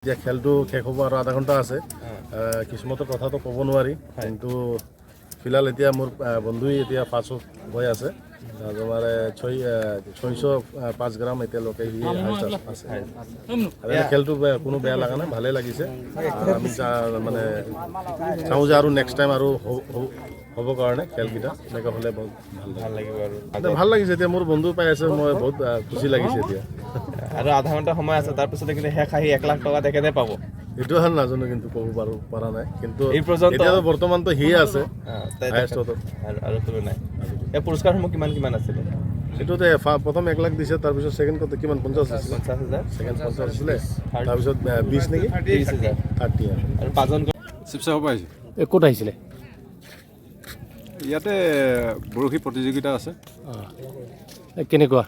এতিয়া খেলটো শেষ হ'ব আৰু আধা ঘণ্টা আছে কিছুমানৰ কথাটো ক'ব নোৱাৰি কিন্তু ফিলহাল এতিয়া মোৰ বন্ধুই এতিয়া ফাৰ্ষ্ট হৈ আছে মানে 605 গ্ৰাম এতিয়ালৈকে সি আছে খেলটো কোনো বেয়া লগা নাই ভালেই লাগিছে আমি মানে চাওঁ যে আৰু নেক্সট টাইম আৰু হ'ব কাৰণে খেলকেইটা এনেকৈ হ'লে বহুত ভাল লাগিব আৰু ভাল লাগিছে এতিয়া মোৰ বন্ধু পাই আছে মই বহুত খুচি লাগিছে এতিয়া আৰু আধা ঘণ্টা সময় আছে তাৰপিছতে কিন্তু শেষ আহি 1 লাখ টকা তেখেতে পাব এইটো হাল নাজানো কিন্তু ক'ব পৰা নাই কিন্তু এই পৰ্যন্ত এতিয়াতো বৰ্তমানতো সিয়ে আছে আৰু কোনো নাই এই পুৰস্কাৰসমূহ কিমান আছিলে এইটোতে প্ৰথম 1 লাখ দিছে তাৰপিছত ছেকেণ্ড কত কিমান 50 আছিলে 50,000 ছেকেণ্ড 50 আছিলে তাৰপিছত 20 নেকি 30,000 30 আৰু পাঁচজন শিৱসাগৰ পৰা আহিছোঁ ক'ত আহিছিলে ইয়াতে বৰশী প্ৰতিযোগিতা আছে কেনেকুৱা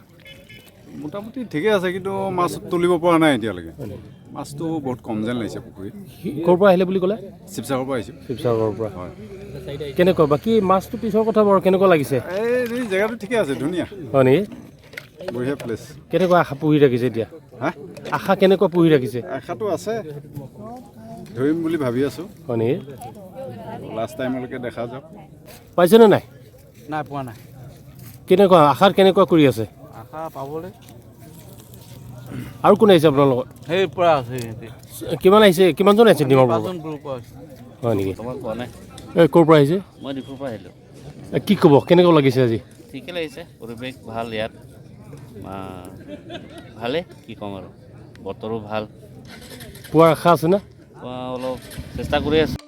মোটামুটি ঠিকে আছে কিন্তু মাছ তুলিব পৰা নাই এতিয়ালৈকে মাছটো বহুত কম যেন লাগিছে পুখুৰীত ক'ৰ পৰা আহিলে বুলি ক'লে শিৱসাগৰৰ পৰা আহিছোঁ শিৱসাগৰৰ পৰা হয় কেনেকুৱা বাকী মাছটো পিছৰ কথা বাৰু কেনেকুৱা লাগিছে এই জেগাটো ঠিকে আছে ধুনীয়া হয় নেকি বঢ়িয়া প্লেচ কেনেকুৱা আশা পুহি ৰাখিছে এতিয়া হা আশা কেনেকুৱা পুহি ৰাখিছে আশাটো আছে ধৰিম বুলি ভাবি আছোঁ হয় নেকি লাষ্ট টাইমলৈকে দেখা যাওক পাইছেনে নাই নাই পোৱা নাই কেনেকুৱা আশাৰ কেনেকুৱা কৰি আছে আশা পাবলৈ আৰু কোন আহিছে আপোনাৰ লগত সেই পৰা আছে কিমান আহিছে কিমানজন আহিছে ডিমাপুৰৰ পৰা পাঁচজন গ্ৰুপৰ আছে হয় নেকি তোমাক কোৱা নাই এই ক'ৰ পৰা আহিছে মই ডিফুৰ পৰা আহিলোঁ কি ক'ব কেনেকুৱা লাগিছে আজি ঠিকে লাগিছে পৰিৱেশ ভাল ইয়াত ভালেই কি ক'ম আৰু বতৰো ভাল পোৱাৰ আশা আছে না অলপ চেষ্টা কৰি আছোঁ